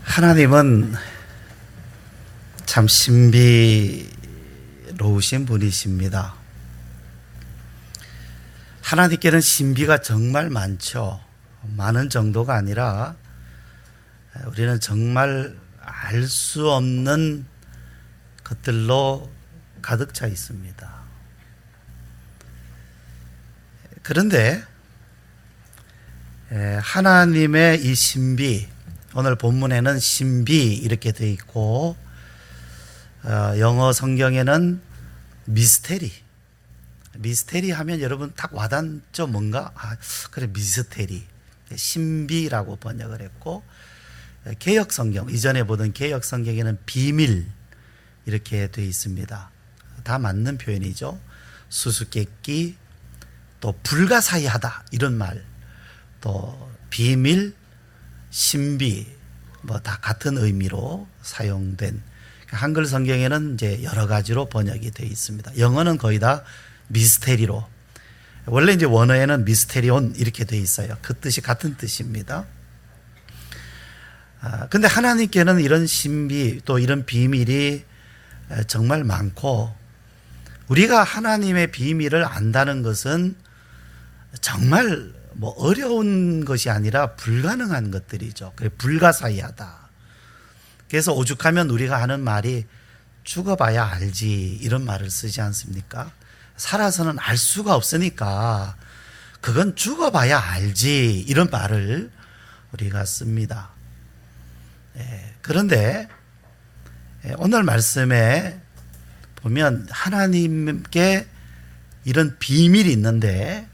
하나님은 참 신비로우신 분이십니다. 하나님께는 신비가 정말 많죠. 많은 정도가 아니라 우리는 정말 알 수 없는 것들로 가득 차 있습니다. 그런데 하나님의 이 신비, 오늘 본문에는 신비 이렇게 되어 있고, 영어 성경에는 미스테리 하면 여러분 딱 와닿죠? 뭔가? 그래, 미스테리, 신비라고 번역을 했고, 개역 성경, 이전에 보던 개역 성경에는 비밀 이렇게 되어 있습니다. 다 맞는 표현이죠. 수수께끼, 또 불가사의하다 이런 말, 또 비밀, 신비, 뭐 다 같은 의미로 사용된, 한글 성경에는 이제 여러 가지로 번역이 되어 있습니다. 영어는 거의 다 미스테리로, 원래 이제 원어에는 미스테리온 이렇게 되어 있어요. 그 뜻이 같은 뜻입니다. 근데 하나님께는 이런 신비, 또 이런 비밀이 정말 많고, 우리가 하나님의 비밀을 안다는 것은 정말 뭐 어려운 것이 아니라 불가능한 것들이죠. 그래, 불가사의하다. 그래서 오죽하면 우리가 하는 말이 죽어봐야 알지, 이런 말을 쓰지 않습니까? 살아서는 알 수가 없으니까 그건 죽어봐야 알지, 이런 말을 우리가 씁니다. 그런데 오늘 말씀에 보면 하나님께 이런 비밀이 있는데,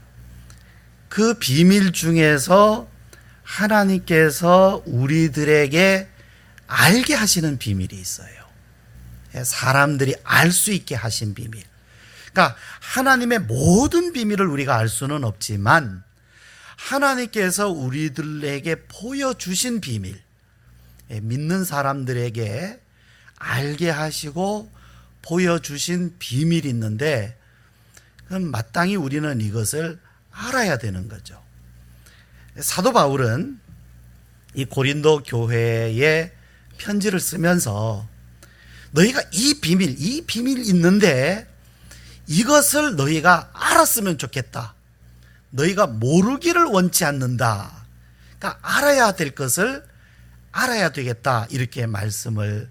그 비밀 중에서 하나님께서 우리들에게 알게 하시는 비밀이 있어요. 사람들이 알 수 있게 하신 비밀. 그러니까 하나님의 모든 비밀을 우리가 알 수는 없지만 하나님께서 우리들에게 보여주신 비밀, 믿는 사람들에게 알게 하시고 보여주신 비밀이 있는데, 그럼 마땅히 우리는 이것을 알아야 되는 거죠. 사도 바울은 이 고린도 교회에 편지를 쓰면서 너희가 이 비밀 있는데 이것을 너희가 알았으면 좋겠다. 너희가 모르기를 원치 않는다. 그러니까 알아야 될 것을 알아야 되겠다, 이렇게 말씀을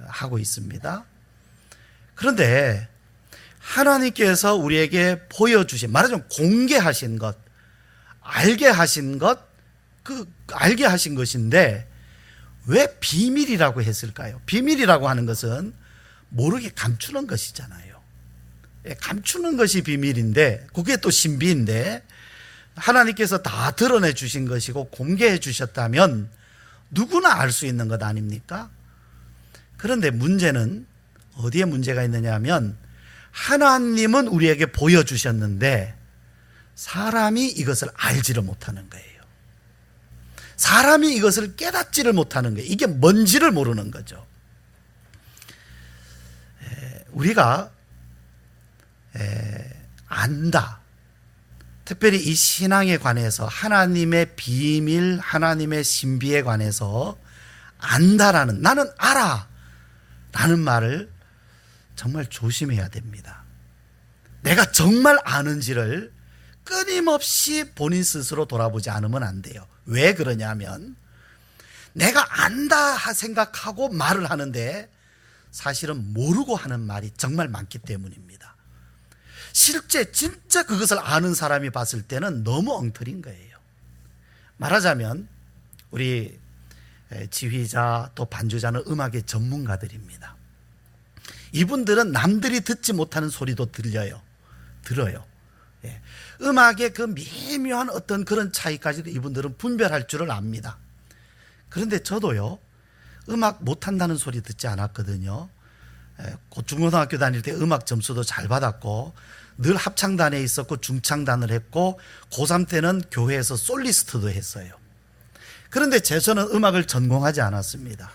하고 있습니다. 그런데 하나님께서 우리에게 보여주신, 말하자면 공개하신 것, 알게 하신 것, 알게 하신 것인데 왜 비밀이라고 했을까요? 비밀이라고 하는 것은 모르게 감추는 것이잖아요. 감추는 것이 비밀인데, 그게 또 신비인데, 하나님께서 다 드러내 주신 것이고 공개해 주셨다면 누구나 알 수 있는 것 아닙니까? 그런데 문제는 어디에 문제가 있느냐 하면, 하나님은 우리에게 보여주셨는데 사람이 이것을 알지를 못하는 거예요. 사람이 이것을 깨닫지를 못하는 거예요. 이게 뭔지를 모르는 거죠. 우리가 안다, 특별히 이 신앙에 관해서 하나님의 비밀, 하나님의 신비에 관해서 안다라는, 나는 알아 라는 말을 정말 조심해야 됩니다. 내가 정말 아는지를 끊임없이 본인 스스로 돌아보지 않으면 안 돼요. 왜 그러냐면, 내가 안다 생각하고 말을 하는데 사실은 모르고 하는 말이 정말 많기 때문입니다. 실제 진짜 그것을 아는 사람이 봤을 때는 너무 엉터리인 거예요. 말하자면 우리 지휘자 또 반주자는 음악의 전문가들입니다. 이분들은 남들이 듣지 못하는 소리도 들어요. 음악의 그 미묘한 어떤 그런 차이까지도 이분들은 분별할 줄을 압니다. 그런데 저도요, 음악 못한다는 소리 듣지 않았거든요. 중고등학교 다닐 때 음악 점수도 잘 받았고 늘 합창단에 있었고 중창단을 했고 고3 때는 교회에서 솔리스트도 했어요. 그런데 저는 음악을 전공하지 않았습니다.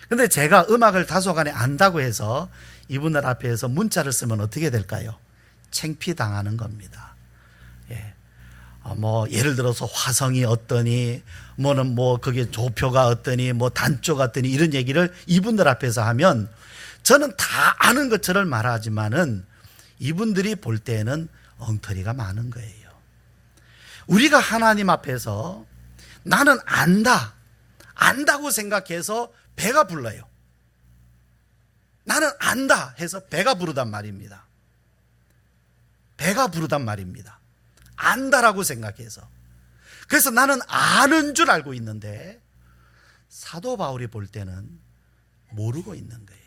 그런데 제가 음악을 다소간에 안다고 해서 이분들 앞에서 문자를 쓰면 어떻게 될까요? 창피당하는 겁니다. 뭐 예를 들어서 화성이 어떠니, 뭐는 뭐 그게 조표가 어떠니, 뭐 단조가 어떠니, 이런 얘기를 이분들 앞에서 하면 저는 다 아는 것처럼 말하지만은 이분들이 볼 때는 엉터리가 많은 거예요. 우리가 하나님 앞에서 나는 안다고 생각해서 배가 불러요. 나는 안다 해서 배가 부르단 말입니다. 배가 부르단 말입니다. 안다라고 생각해서. 그래서 나는 아는 줄 알고 있는데 사도 바울이 볼 때는 모르고 있는 거예요.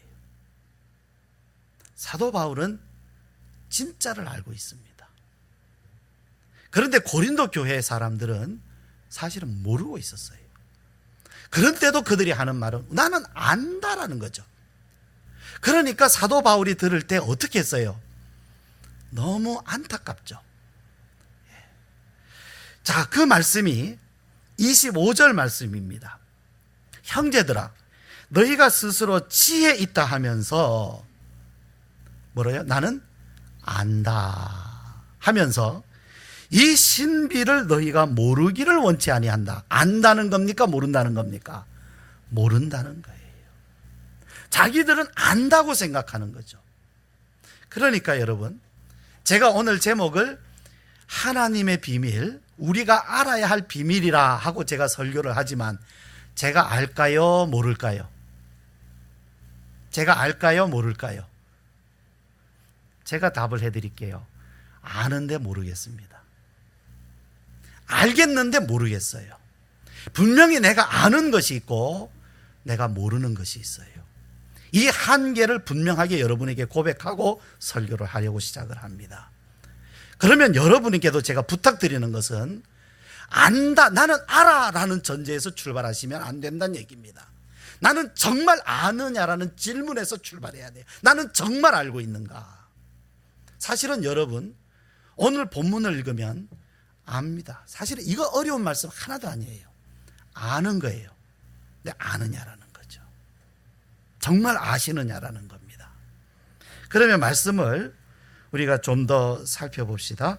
사도 바울은 진짜를 알고 있습니다. 그런데 고린도 교회 사람들은 사실은 모르고 있었어요. 그런데도 그들이 하는 말은 나는 안다라는 거죠. 그러니까 사도 바울이 들을 때 어떻게 했어요? 너무 안타깝죠. 자, 그 말씀이 25절 말씀입니다. 형제들아, 너희가 스스로 지혜 있다 하면서 뭐래요? 나는 안다 하면서 이 신비를 너희가 모르기를 원치 아니한다. 안다는 겁니까? 모른다는 겁니까? 모른다는 거예요. 자기들은 안다고 생각하는 거죠. 그러니까 여러분, 제가 오늘 제목을 하나님의 비밀, 우리가 알아야 할 비밀이라 하고 제가 설교를 하지만 제가 알까요? 모를까요? 제가 알까요? 모를까요? 제가 답을 해드릴게요. 아는데 모르겠습니다. 알겠는데 모르겠어요. 분명히 내가 아는 것이 있고 내가 모르는 것이 있어요. 이 한계를 분명하게 여러분에게 고백하고 설교를 하려고 시작을 합니다. 그러면 여러분에게도 제가 부탁드리는 것은 안다, 나는 알아라는 전제에서 출발하시면 안 된다는 얘기입니다. 나는 정말 아느냐라는 질문에서 출발해야 돼요. 나는 정말 알고 있는가? 사실은 여러분, 오늘 본문을 읽으면 압니다. 사실은 이거 어려운 말씀 하나도 아니에요. 아는 거예요. 근데 아느냐라는 거죠. 정말 아시느냐라는 겁니다. 그러면 말씀을 우리가 좀 더 살펴봅시다.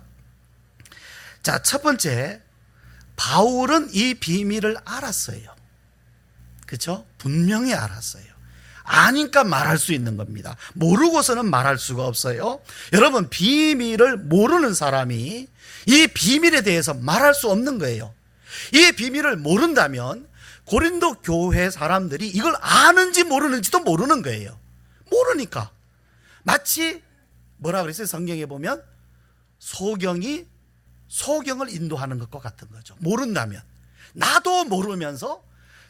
자, 첫 번째, 바울은 이 비밀을 알았어요. 그렇죠? 분명히 알았어요. 아니까 말할 수 있는 겁니다. 모르고서는 말할 수가 없어요. 여러분, 비밀을 모르는 사람이 이 비밀에 대해서 말할 수 없는 거예요. 이 비밀을 모른다면 고린도 교회 사람들이 이걸 아는지 모르는지도 모르는 거예요. 모르니까. 마치 뭐라 그랬어요? 성경에 보면 소경을 인도하는 것과 같은 거죠. 모른다면. 나도 모르면서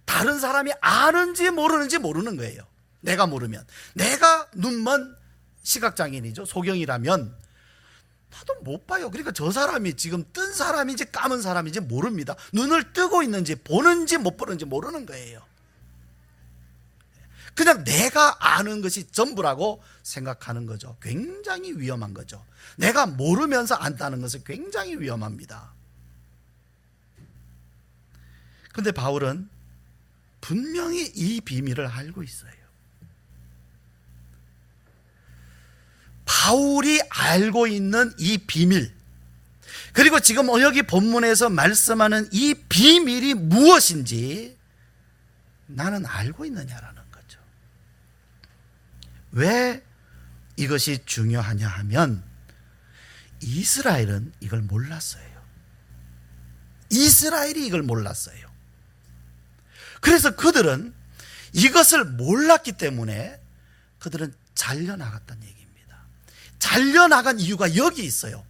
다른 사람이 아는지 모르는지 모르는 거예요. 내가 모르면. 내가 눈먼 시각장애인이죠. 소경이라면 나도 못 봐요. 그러니까 저 사람이 지금 뜬 사람인지 감은 사람인지 모릅니다. 눈을 뜨고 있는지 보는지 못 보는지 모르는 거예요. 그냥 내가 아는 것이 전부라고 생각하는 거죠. 굉장히 위험한 거죠. 내가 모르면서 안다는 것은 굉장히 위험합니다. 그런데 바울은 분명히 이 비밀을 알고 있어요. 바울이 알고 있는 이 비밀, 그리고 지금 여기 본문에서 말씀하는 이 비밀이 무엇인지 나는 알고 있느냐라는 거죠. 왜 이것이 중요하냐 하면 이스라엘은 이걸 몰랐어요. 이스라엘이 이걸 몰랐어요. 그래서 그들은 이것을 몰랐기 때문에 그들은 잘려나갔다는 얘기입니다. 잘려나간 이유가 여기 있어요.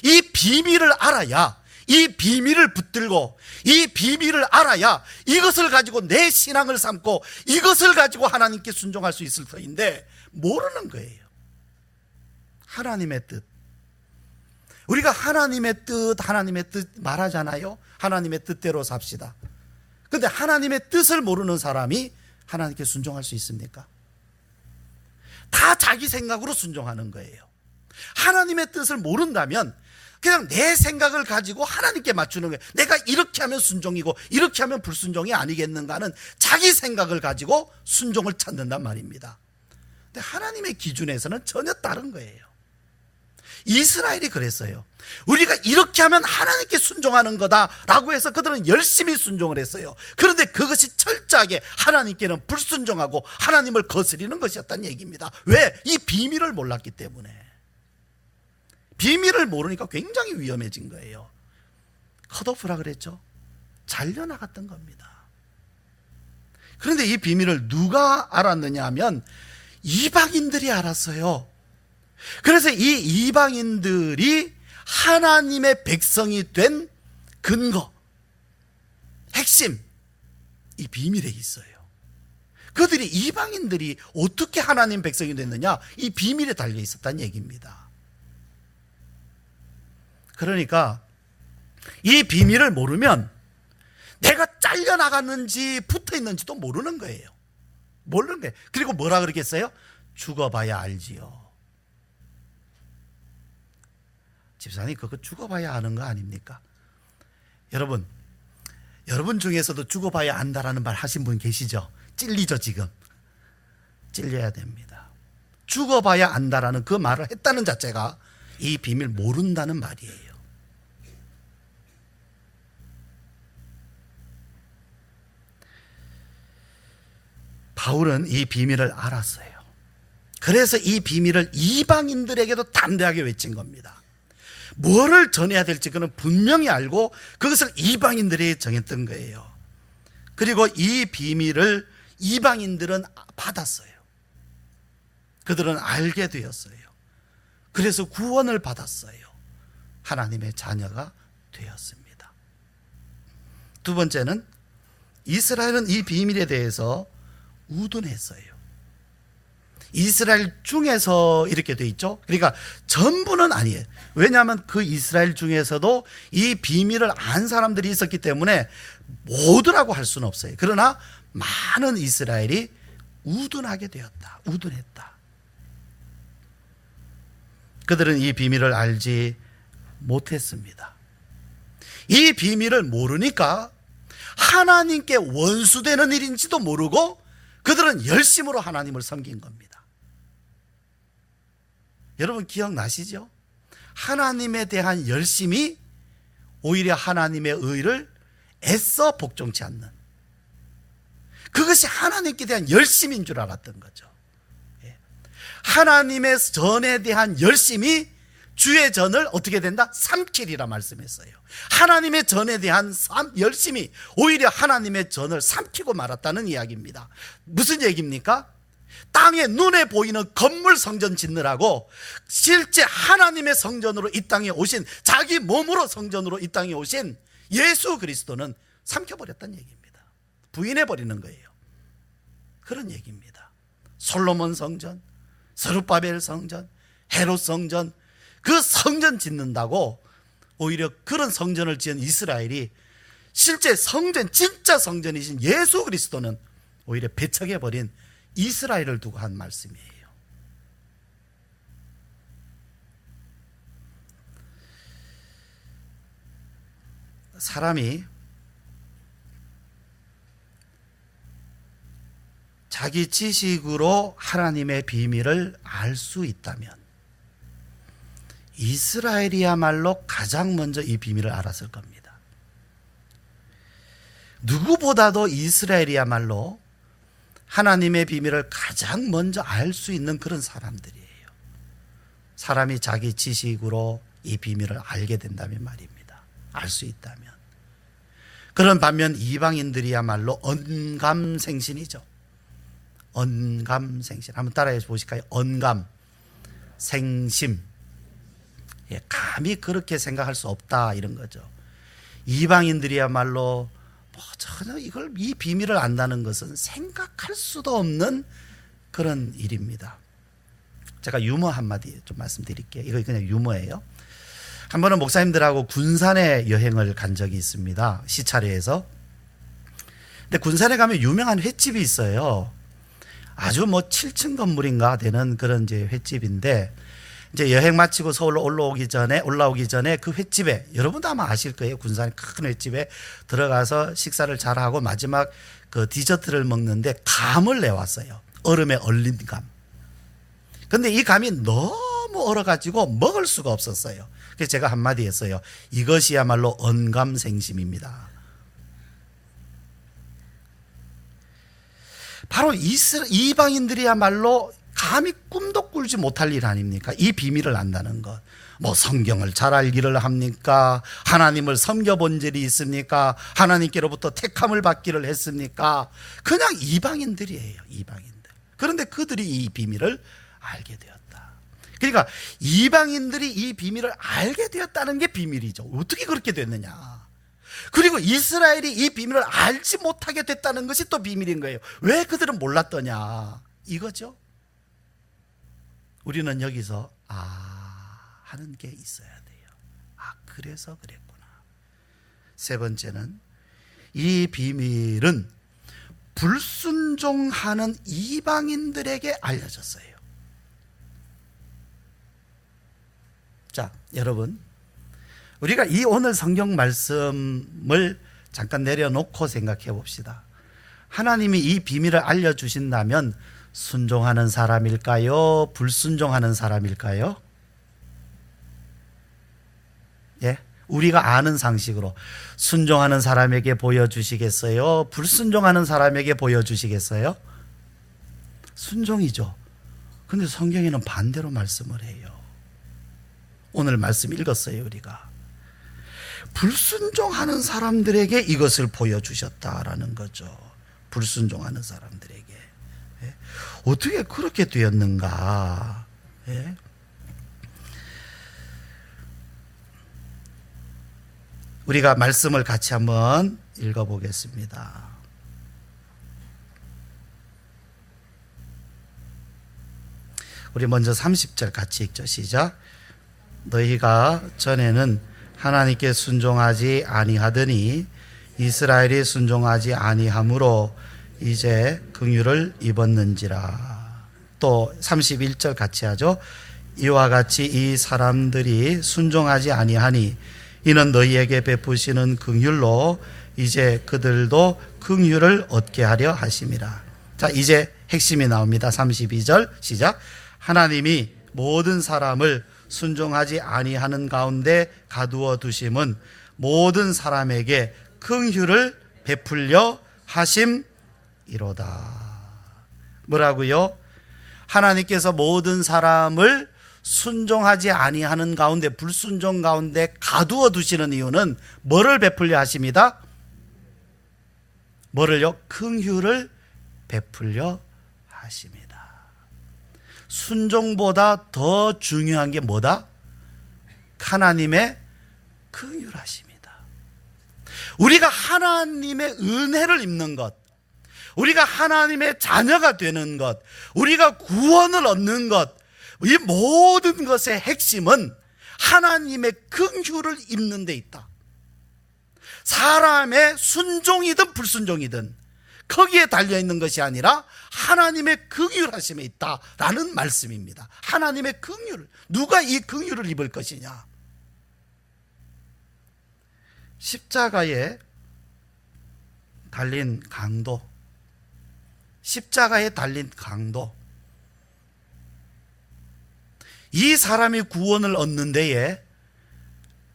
이 비밀을 알아야, 이 비밀을 붙들고 이 비밀을 알아야 이것을 가지고 내 신앙을 삼고 이것을 가지고 하나님께 순종할 수 있을 터인데 모르는 거예요. 하나님의 뜻. 우리가 하나님의 뜻 말하잖아요. 하나님의 뜻대로 삽시다. 그런데 하나님의 뜻을 모르는 사람이 하나님께 순종할 수 있습니까? 다 자기 생각으로 순종하는 거예요. 하나님의 뜻을 모른다면 그냥 내 생각을 가지고 하나님께 맞추는 거예요. 내가 이렇게 하면 순종이고 이렇게 하면 불순종이 아니겠는가는 자기 생각을 가지고 순종을 찾는단 말입니다. 근데 하나님의 기준에서는 전혀 다른 거예요. 이스라엘이 그랬어요. 우리가 이렇게 하면 하나님께 순종하는 거다라고 해서 그들은 열심히 순종을 했어요. 그런데 그것이 철저하게 하나님께는 불순종하고 하나님을 거스리는 것이었다는 얘기입니다. 왜? 이 비밀을 몰랐기 때문에. 비밀을 모르니까 굉장히 위험해진 거예요. 컷오프라 그랬죠. 잘려나갔던 겁니다. 그런데 이 비밀을 누가 알았느냐 하면 이방인들이 알았어요. 그래서 이 이방인들이 하나님의 백성이 된 근거, 핵심, 이 비밀에 있어요. 그들이 이방인들이 어떻게 하나님 백성이 됐느냐, 이 비밀에 달려 있었다는 얘기입니다. 그러니까 이 비밀을 모르면 내가 잘려나갔는지 붙어있는지도 모르는 거예요. 모르는 거예요. 그리고 뭐라 그러겠어요? 죽어봐야 알지요. 집사님, 그거 죽어봐야 아는 거 아닙니까? 여러분 중에서도 죽어봐야 안다라는 말 하신 분 계시죠? 찔리죠, 지금. 찔려야 됩니다. 죽어봐야 안다라는 그 말을 했다는 자체가 이 비밀 모른다는 말이에요. 바울은 이 비밀을 알았어요. 그래서 이 비밀을 이방인들에게도 담대하게 외친 겁니다. 뭐를 전해야 될지 그는 분명히 알고 그것을 이방인들에게 정했던 거예요. 그리고 이 비밀을 이방인들은 받았어요. 그들은 알게 되었어요. 그래서 구원을 받았어요. 하나님의 자녀가 되었습니다. 두 번째는 이스라엘은 이 비밀에 대해서 우둔했어요. 이스라엘 중에서 이렇게 돼 있죠. 그러니까 전부는 아니에요. 왜냐하면 그 이스라엘 중에서도 이 비밀을 안 사람들이 있었기 때문에 모두라고 할 수는 없어요. 그러나 많은 이스라엘이 우둔하게 되었다. 우둔했다. 그들은 이 비밀을 알지 못했습니다. 이 비밀을 모르니까 하나님께 원수되는 일인지도 모르고 그들은 열심으로 하나님을 섬긴 겁니다. 여러분 기억나시죠? 하나님에 대한 열심이 오히려 하나님의 의를 애써 복종치 않는, 그것이 하나님께 대한 열심인 줄 알았던 거죠. 하나님의 전에 대한 열심이 주의 전을 어떻게 된다? 삼키리라 말씀했어요. 하나님의 전에 대한 열심이 오히려 하나님의 전을 삼키고 말았다는 이야기입니다. 무슨 얘기입니까? 땅에 눈에 보이는 건물 성전 짓느라고 실제 하나님의 성전으로 이 땅에 오신, 자기 몸으로 성전으로 이 땅에 오신 예수 그리스도는 삼켜버렸다는 얘기입니다. 부인해버리는 거예요. 그런 얘기입니다. 솔로몬 성전, 스룹바벨 성전, 헤롯 성전, 그 성전 짓는다고 오히려 그런 성전을 지은 이스라엘이 실제 성전, 진짜 성전이신 예수 그리스도는 오히려 배척해버린 이스라엘을 두고 한 말씀이에요. 사람이 자기 지식으로 하나님의 비밀을 알 수 있다면 이스라엘이야말로 가장 먼저 이 비밀을 알았을 겁니다. 누구보다도 이스라엘이야말로 하나님의 비밀을 가장 먼저 알 수 있는 그런 사람들이에요. 사람이 자기 지식으로 이 비밀을 알게 된다면 말입니다. 알 수 있다면. 그런 반면 이방인들이야말로 언감생신이죠. 언감생신. 한번 따라해 보실까요? 언감, 생심. 감히 그렇게 생각할 수 없다, 이런 거죠. 이방인들이야말로 전혀 이 비밀을 안다는 것은 생각할 수도 없는 그런 일입니다. 제가 유머 한마디 좀 말씀드릴게요. 이거 그냥 유머예요. 한 번은 목사님들하고 군산에 여행을 간 적이 있습니다. 시차례에서. 근데 군산에 가면 유명한 횟집이 있어요. 아주 7층 건물인가 되는 그런 이제 횟집인데, 이제 여행 마치고 서울로 올라오기 전에 그 횟집에, 여러분도 아마 아실 거예요. 군산 큰 횟집에 들어가서 식사를 잘 하고 마지막 그 디저트를 먹는데 감을 내왔어요. 얼음에 얼린 감. 근데 이 감이 너무 너무 얼어가지고 먹을 수가 없었어요. 그래서 제가 한마디 했어요. 이것이야말로 언감생심입니다. 바로 이방인들이야말로 감히 꿈도 꿀지 못할 일 아닙니까? 이 비밀을 안다는 것. 뭐 성경을 잘 알기를 합니까? 하나님을 섬겨본 적이 있습니까? 하나님께로부터 택함을 받기를 했습니까? 그냥 이방인들이에요. 이방인들. 그런데 그들이 이 비밀을 알게 되었다. 그러니까 이방인들이 이 비밀을 알게 되었다는 게 비밀이죠. 어떻게 그렇게 됐느냐? 그리고 이스라엘이 이 비밀을 알지 못하게 됐다는 것이 또 비밀인 거예요. 왜 그들은 몰랐더냐? 이거죠. 우리는 여기서 하는 게 있어야 돼요. 그래서 그랬구나. 세 번째는 이 비밀은 불순종하는 이방인들에게 알려졌어요. 자, 여러분, 우리가 이 오늘 성경 말씀을 잠깐 내려놓고 생각해 봅시다. 하나님이 이 비밀을 알려주신다면 순종하는 사람일까요? 불순종하는 사람일까요? 예? 우리가 아는 상식으로 순종하는 사람에게 보여주시겠어요? 불순종하는 사람에게 보여주시겠어요? 순종이죠. 근데 성경에는 반대로 말씀을 해요. 오늘 말씀 읽었어요, 우리가. 불순종하는 사람들에게 이것을 보여주셨다라는 거죠. 불순종하는 사람들에게. 예? 어떻게 그렇게 되었는가? 예? 우리가 말씀을 같이 한번 읽어보겠습니다. 우리 먼저 30절 같이 읽죠. 시작. 너희가 전에는 하나님께 순종하지 아니하더니 이스라엘이 순종하지 아니하므로 이제 긍휼을 입었는지라. 또 31절 같이 하죠. 이와 같이 이 사람들이 순종하지 아니하니 이는 너희에게 베푸시는 긍휼로 이제 그들도 긍휼을 얻게 하려 하심이라. 자, 이제 핵심이 나옵니다. 32절 시작. 하나님이 모든 사람을 순종하지 아니하는 가운데 가두어 두심은 모든 사람에게 긍휼을 베풀려 하심이로다. 뭐라고요? 하나님께서 모든 사람을 순종하지 아니하는 가운데, 불순종 가운데 가두어 두시는 이유는 뭐를 베풀려 하십니다? 뭐를요? 긍휼을 베풀려 하십니다. 순종보다 더 중요한 게 뭐다? 하나님의 긍휼하심이다. 우리가 하나님의 은혜를 입는 것, 우리가 하나님의 자녀가 되는 것, 우리가 구원을 얻는 것, 이 모든 것의 핵심은 하나님의 긍휼을 입는 데 있다. 사람의 순종이든 불순종이든 거기에 달려있는 것이 아니라 하나님의 긍휼하심에 있다라는 말씀입니다. 하나님의 긍휼. 누가 이 긍휼을 입을 것이냐? 십자가에 달린 강도, 십자가에 달린 강도, 이 사람이 구원을 얻는 데에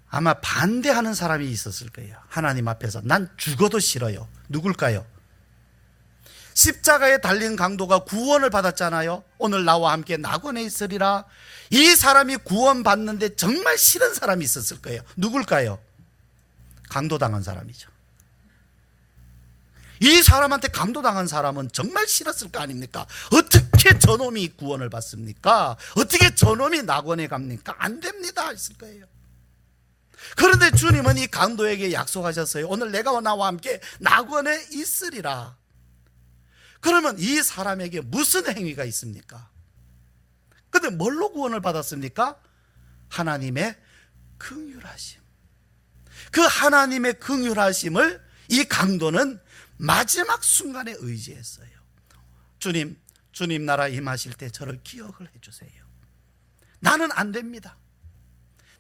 아마 반대하는 사람이 있었을 거예요. 하나님 앞에서 난 죽어도 싫어요. 누굴까요? 십자가에 달린 강도가 구원을 받았잖아요. 오늘 나와 함께 낙원에 있으리라. 이 사람이 구원받는데 정말 싫은 사람이 있었을 거예요. 누굴까요? 강도당한 사람이죠. 이 사람한테 강도당한 사람은 정말 싫었을 거 아닙니까? 어떻게 저놈이 구원을 받습니까? 어떻게 저놈이 낙원에 갑니까? 안 됩니다 했을 거예요. 그런데 주님은 이 강도에게 약속하셨어요. 오늘 내가 나와 함께 낙원에 있으리라. 그러면 이 사람에게 무슨 행위가 있습니까? 근데 뭘로 구원을 받았습니까? 하나님의 긍휼하심. 그 하나님의 긍휼하심을 이 강도는 마지막 순간에 의지했어요. 주님 나라 임하실 때 저를 기억을 해주세요. 나는 안 됩니다.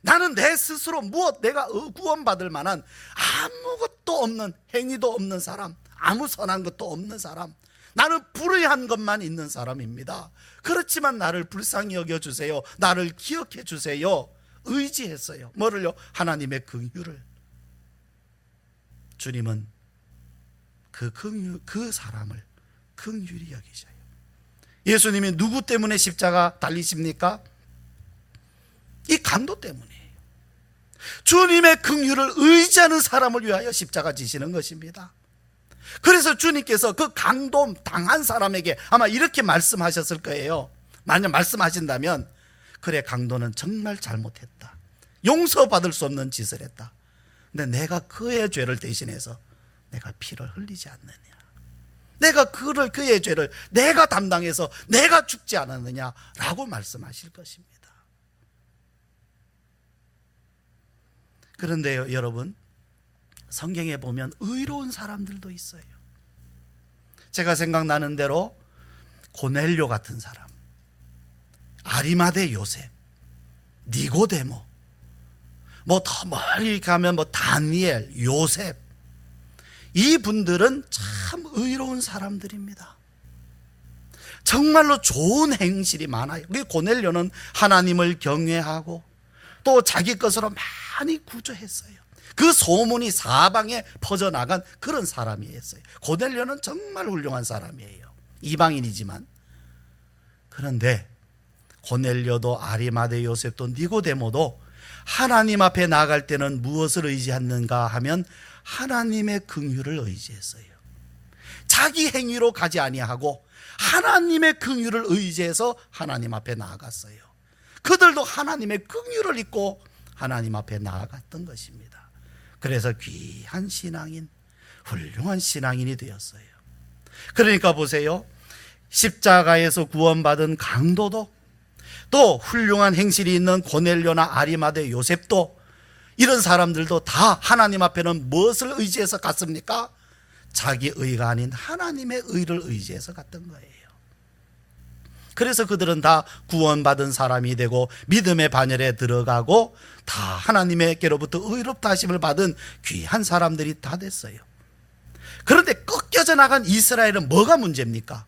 나는 내 스스로 내가 구원받을 만한 아무것도 없는, 행위도 없는 사람, 아무 선한 것도 없는 사람, 나는 불의한 것만 있는 사람입니다. 그렇지만 나를 불쌍히 여겨주세요. 나를 기억해 주세요. 의지했어요. 뭐를요? 하나님의 긍휼을. 주님은 그 사람을 긍휼히 여기셔요. 예수님이 누구 때문에 십자가 달리십니까? 이 강도 때문이에요. 주님의 긍휼을 의지하는 사람을 위하여 십자가 지시는 것입니다. 그래서 주님께서 그 강도 당한 사람에게 아마 이렇게 말씀하셨을 거예요. 만약 말씀하신다면, 그래, 강도는 정말 잘못했다. 용서받을 수 없는 짓을 했다. 근데 내가 그의 죄를 대신해서 내가 피를 흘리지 않느냐, 내가 그의 죄를 내가 담당해서 내가 죽지 않았느냐라고 말씀하실 것입니다. 그런데요, 여러분, 성경에 보면 의로운 사람들도 있어요. 제가 생각나는 대로 고넬료 같은 사람, 아리마대 요셉, 니고데모, 뭐 더 멀리 가면 뭐 다니엘, 요셉, 이 분들은 참 의로운 사람들입니다. 정말로 좋은 행실이 많아요. 고넬료는 하나님을 경외하고 또 자기 것으로 많이 구조했어요. 그 소문이 사방에 퍼져나간 그런 사람이었어요. 고넬료는 정말 훌륭한 사람이에요. 이방인이지만. 그런데 고넬료도 아리마대 요셉도 니고데모도 하나님 앞에 나아갈 때는 무엇을 의지했는가 하면 하나님의 긍휼을 의지했어요. 자기 행위로 가지 아니하고 하나님의 긍휼을 의지해서 하나님 앞에 나아갔어요. 그들도 하나님의 긍휼을 잊고 하나님 앞에 나아갔던 것입니다. 그래서 귀한 신앙인, 훌륭한 신앙인이 되었어요. 그러니까 보세요, 십자가에서 구원받은 강도도, 또 훌륭한 행실이 있는 고넬료나 아리마대 요셉도, 이런 사람들도 다 하나님 앞에는 무엇을 의지해서 갔습니까? 자기 의가 아닌 하나님의 의를 의지해서 갔던 거예요. 그래서 그들은 다 구원받은 사람이 되고 믿음의 반열에 들어가고 다 하나님께로부터 의롭다 하심을 받은 귀한 사람들이 다 됐어요. 그런데 꺾여져 나간 이스라엘은 뭐가 문제입니까?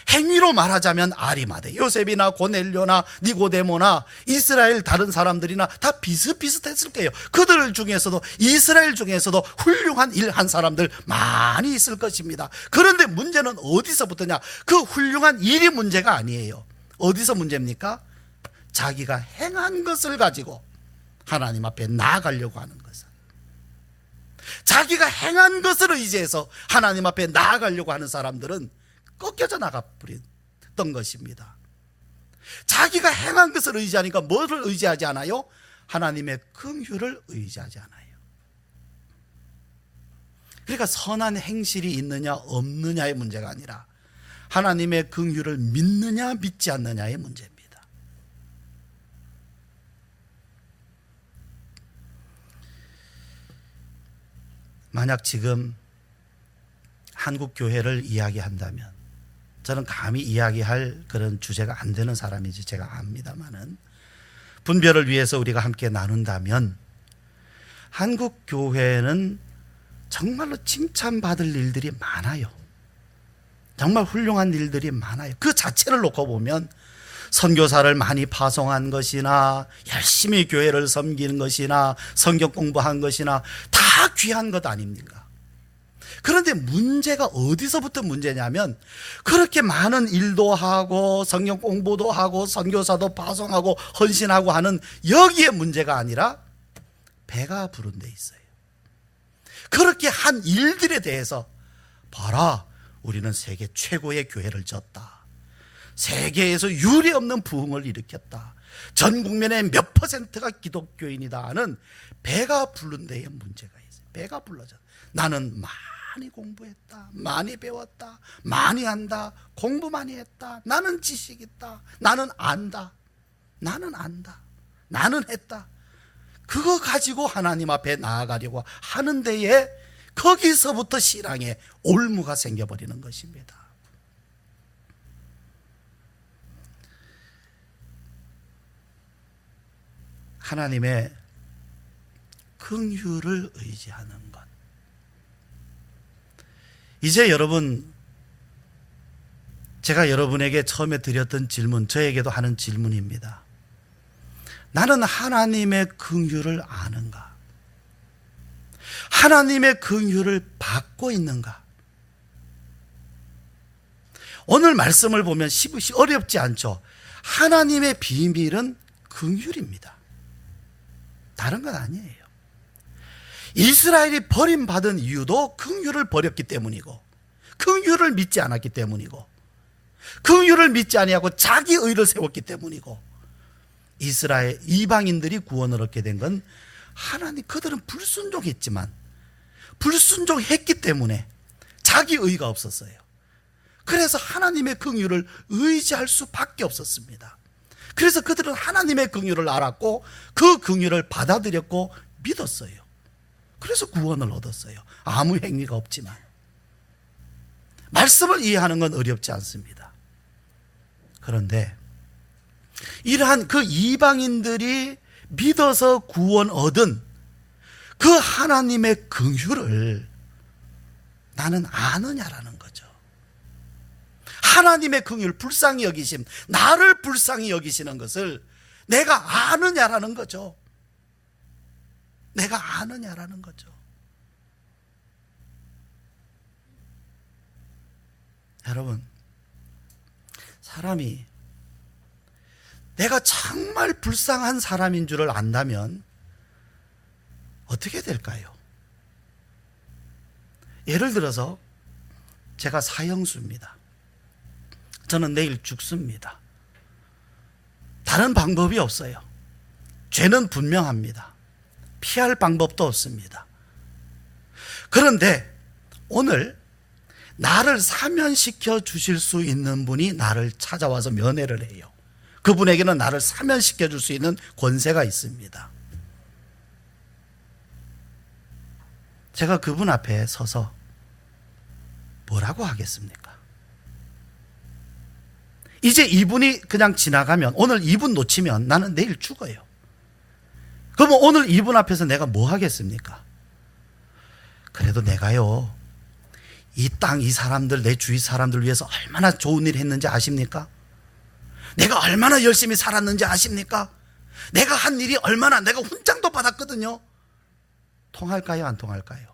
행위로 말하자면 아리마대 요셉이나 고넬료나 니고데모나 이스라엘 다른 사람들이나 다 비슷비슷했을 거예요. 그들 중에서도, 이스라엘 중에서도 훌륭한 일한 사람들 많이 있을 것입니다. 그런데 문제는 어디서부터냐? 그 훌륭한 일이 문제가 아니에요. 어디서 문제입니까? 자기가 행한 것을 가지고 하나님 앞에 나아가려고 하는 것을, 자기가 행한 것을 의지해서 하나님 앞에 나아가려고 하는 사람들은 꺾여져 나가버렸던 것입니다. 자기가 행한 것을 의지하니까 뭐를 의지하지 않아요? 하나님의 긍휼을 의지하지 않아요. 그러니까 선한 행실이 있느냐 없느냐의 문제가 아니라 하나님의 긍휼을 믿느냐 믿지 않느냐의 문제입니다. 만약 지금 한국 교회를 이야기한다면, 저는 감히 이야기할 그런 주제가 안 되는 사람인지 제가 압니다만은, 분별을 위해서 우리가 함께 나눈다면 한국 교회는 정말로 칭찬받을 일들이 많아요. 정말 훌륭한 일들이 많아요. 그 자체를 놓고 보면 선교사를 많이 파송한 것이나 열심히 교회를 섬기는 것이나 성경 공부한 것이나 다 귀한 것 아닙니까? 그런데 문제가 어디서부터 문제냐면, 그렇게 많은 일도 하고 성경 공부도 하고 선교사도 파송하고 헌신하고 하는 여기에 문제가 아니라 배가 부른 데 있어요. 그렇게 한 일들에 대해서, 봐라, 우리는 세계 최고의 교회를 졌다, 세계에서 유례없는 부흥을 일으켰다, 전 국민의 몇 %가 기독교인이다 하는 배가 부른 데에 문제가 있어요. 배가 불러져. 나는 많이 공부했다, 많이 배웠다, 많이 안다, 공부 많이 했다, 나는 지식 있다, 나는 안다, 나는 했다. 그거 가지고 하나님 앞에 나아가려고 하는 데에 거기서부터 신앙에 올무가 생겨버리는 것입니다. 하나님의 긍휼을 의지하는 것. 이제 여러분, 제가 여러분에게 처음에 드렸던 질문, 저에게도 하는 질문입니다. 나는 하나님의 긍휼을 아는가? 하나님의 긍휼을 받고 있는가? 오늘 말씀을 보면 어렵지 않죠. 하나님의 비밀은 긍휼입니다. 다른 건 아니에요. 이스라엘이 버림받은 이유도 긍휼을 버렸기 때문이고, 긍휼을 믿지 않았기 때문이고, 긍휼을 믿지 아니하고 자기 의를 세웠기 때문이고, 이스라엘 이방인들이 구원을 얻게 된 건 하나님, 그들은 불순종했지만 불순종했기 때문에 자기 의가 없었어요. 그래서 하나님의 긍휼을 의지할 수밖에 없었습니다. 그래서 그들은 하나님의 긍휼을 알았고 그 긍휼을 받아들였고 믿었어요. 그래서 구원을 얻었어요. 아무 행위가 없지만. 말씀을 이해하는 건 어렵지 않습니다. 그런데 이러한 그 이방인들이 믿어서 구원 얻은 그 하나님의 긍휼을 나는 아느냐라는 거죠. 하나님의 긍휼, 불쌍히 여기심, 나를 불쌍히 여기시는 것을 내가 아느냐라는 거죠. 내가 아느냐라는 거죠. 여러분, 사람이 내가 정말 불쌍한 사람인 줄을 안다면 어떻게 될까요? 예를 들어서 제가 사형수입니다. 저는 내일 죽습니다. 다른 방법이 없어요. 죄는 분명합니다. 피할 방법도 없습니다. 그런데 오늘 나를 사면시켜 주실 수 있는 분이 나를 찾아와서 면회를 해요. 그분에게는 나를 사면시켜 줄 수 있는 권세가 있습니다. 제가 그분 앞에 서서 뭐라고 하겠습니까? 이제 이분이 그냥 지나가면, 오늘 이분 놓치면 나는 내일 죽어요. 그러면 오늘 이분 앞에서 내가 뭐 하겠습니까? 그래도 내가요, 이 땅, 이 사람들, 내 주위 사람들 위해서 얼마나 좋은 일 했는지 아십니까? 내가 얼마나 열심히 살았는지 아십니까? 내가 한 일이 얼마나, 내가 훈장도 받았거든요. 통할까요? 안 통할까요?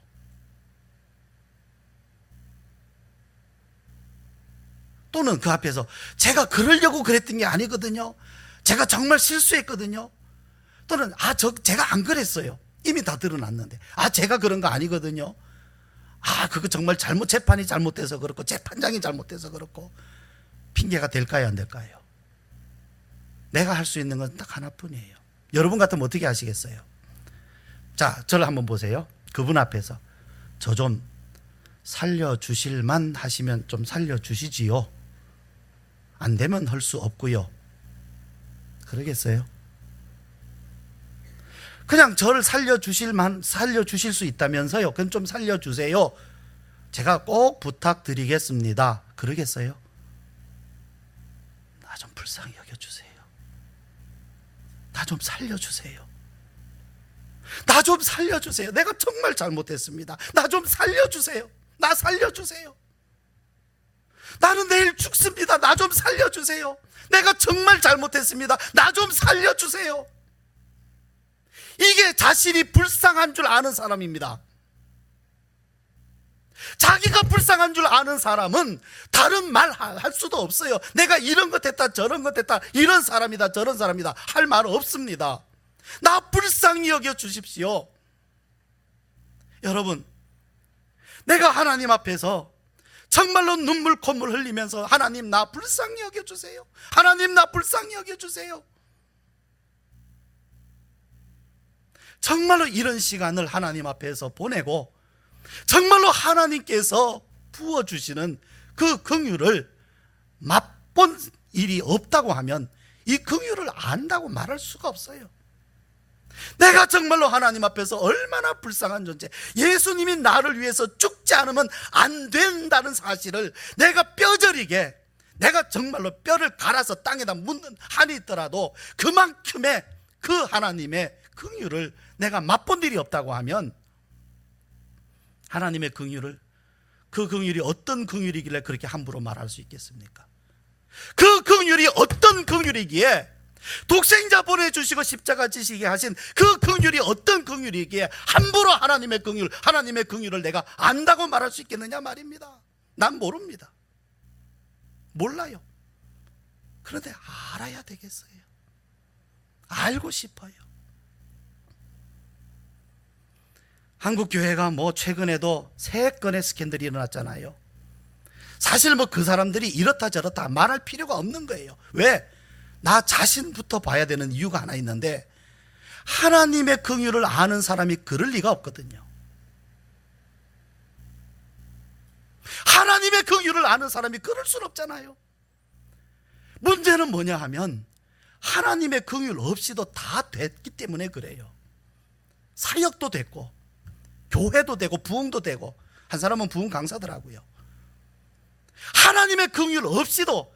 또는 그 앞에서 제가 그러려고 그랬던 게 아니거든요. 제가 정말 실수했거든요. 또는 제가 안 그랬어요. 이미 다 드러났는데. 제가 그런 거 아니거든요. 그거 정말 재판이 잘못돼서 그렇고 재판장이 잘못돼서 그렇고. 핑계가 될까요? 안 될까요? 내가 할 수 있는 건 딱 하나뿐이에요. 여러분 같으면 어떻게 하시겠어요? 자, 저를 한번 보세요. 그분 앞에서 저 좀 살려주실만 하시면 좀 살려주시지요. 안 되면 할 수 없고요. 그러겠어요? 그냥 저를 살려주실 수 있다면서요. 그럼 좀 살려주세요. 제가 꼭 부탁드리겠습니다. 그러겠어요? 나 좀 불쌍히 여겨주세요. 나 좀 살려주세요. 나 좀 살려주세요. 내가 정말 잘못했습니다. 나 좀 살려주세요. 나 살려주세요. 나는 내일 죽습니다. 나 좀 살려주세요. 내가 정말 잘못했습니다. 나 좀 살려주세요. 이게 자신이 불쌍한 줄 아는 사람입니다. 자기가 불쌍한 줄 아는 사람은 다른 말 할 수도 없어요. 내가 이런 것 했다, 저런 것 했다, 이런 사람이다, 저런 사람이다 할 말 없습니다. 나 불쌍히 여겨 주십시오. 여러분, 내가 하나님 앞에서 정말로 눈물 콧물 흘리면서 하나님 나 불쌍히 여겨주세요. 하나님 나 불쌍히 여겨주세요. 정말로 이런 시간을 하나님 앞에서 보내고 정말로 하나님께서 부어주시는 그 긍휼을 맛본 일이 없다고 하면 이 긍휼을 안다고 말할 수가 없어요. 내가 정말로 하나님 앞에서 얼마나 불쌍한 존재, 예수님이 나를 위해서 죽지 않으면 안 된다는 사실을 내가 뼈저리게, 내가 정말로 뼈를 갈아서 땅에다 묻는 한이 있더라도 그만큼의 그 하나님의 긍휼을 내가 맛본 일이 없다고 하면 하나님의 긍휼을, 그 긍휼이 어떤 긍휼이길래 그렇게 함부로 말할 수 있겠습니까? 그 긍휼이 어떤 긍휼이기에, 독생자 보내주시고 십자가 지시게 하신 그 긍휼이 어떤 긍휼이기에 함부로 하나님의 긍휼을 내가 안다고 말할 수 있겠느냐 말입니다. 난 모릅니다. 몰라요. 그런데 알아야 되겠어요. 알고 싶어요. 한국 교회가 최근에도 3건의 스캔들이 일어났잖아요. 사실 그 사람들이 이렇다 저렇다 말할 필요가 없는 거예요. 왜? 나 자신부터 봐야 되는 이유가 하나 있는데, 하나님의 긍휼을 아는 사람이 그럴 리가 없거든요. 하나님의 긍휼을 아는 사람이 그럴 수는 없잖아요. 문제는 뭐냐 하면 하나님의 긍휼 없이도 다 됐기 때문에 그래요. 사역도 됐고 교회도 되고 부흥도 되고, 한 사람은 부흥 강사더라고요. 하나님의 긍휼 없이도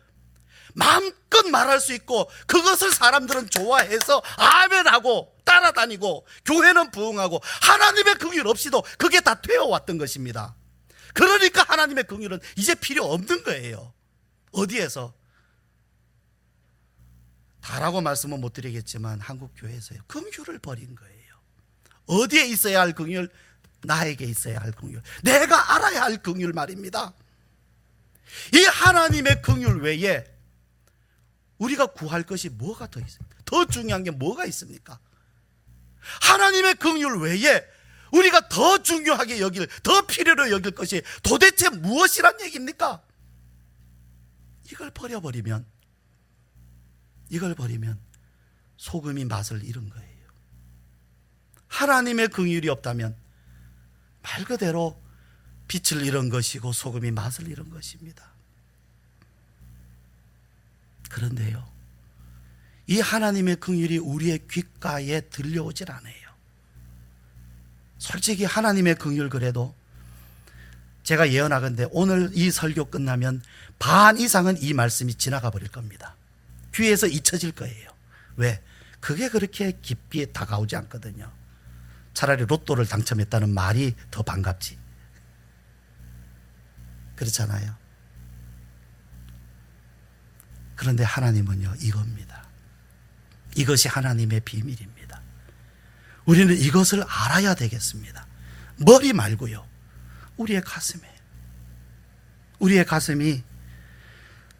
마음껏 말할 수 있고, 그것을 사람들은 좋아해서 아멘하고 따라다니고, 교회는 부흥하고, 하나님의 긍휼 없이도 그게 다 되어왔던 것입니다. 그러니까 하나님의 긍휼은 이제 필요 없는 거예요. 어디에서? 다라고 말씀은 못 드리겠지만 한국 교회에서요, 긍휼을 버린 거예요. 어디에 있어야 할 긍휼? 나에게 있어야 할 긍휼, 내가 알아야 할 긍휼 말입니다. 이 하나님의 긍휼 외에 우리가 구할 것이 뭐가 더 있어요? 더 중요한 게 뭐가 있습니까? 하나님의 긍휼 외에 우리가 더 중요하게 여길, 더 필요로 여길 것이 도대체 무엇이란 얘기입니까? 이걸 버리면 소금이 맛을 잃은 거예요. 하나님의 긍휼이 없다면 말 그대로 빛을 잃은 것이고 소금이 맛을 잃은 것입니다. 그런데요, 이 하나님의 긍휼이 우리의 귓가에 들려오질 않아요. 솔직히 하나님의 긍휼, 그래도 제가 예언하건대 오늘 이 설교 끝나면 반 이상은 이 말씀이 지나가 버릴 겁니다. 귀에서 잊혀질 거예요. 왜? 그게 그렇게 깊이 다가오지 않거든요. 차라리 로또를 당첨했다는 말이 더 반갑지. 그렇잖아요. 그런데 하나님은요, 이겁니다. 이것이 하나님의 비밀입니다. 우리는 이것을 알아야 되겠습니다. 머리 말고요, 우리의 가슴이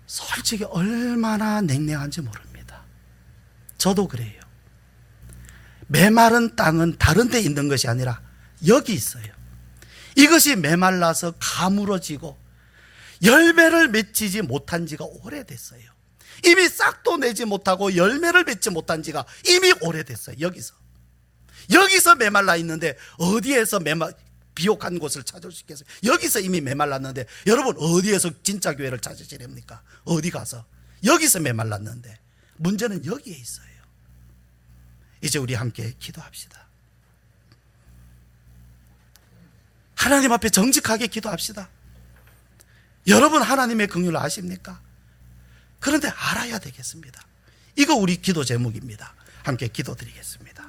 솔직히 얼마나 냉랭한지 모릅니다. 저도 그래요. 메마른 땅은 다른 데 있는 것이 아니라 여기 있어요. 이것이 메말라서 가물어지고 열매를 맺지 못한 지가 오래됐어요. 이미 싹도 내지 못하고 열매를 맺지 못한 지가 이미 오래됐어요. 여기서 메말라 있는데 어디에서 비옥한 곳을 찾을 수 있겠어요? 여기서 이미 메말랐는데, 여러분 어디에서 진짜 교회를 찾으시렵니까? 어디 가서? 여기서 메말랐는데. 문제는 여기에 있어요. 이제 우리 함께 기도합시다. 하나님 앞에 정직하게 기도합시다. 여러분 하나님의 긍휼을 아십니까? 그런데 알아야 되겠습니다. 이거 우리 기도 제목입니다. 함께 기도드리겠습니다.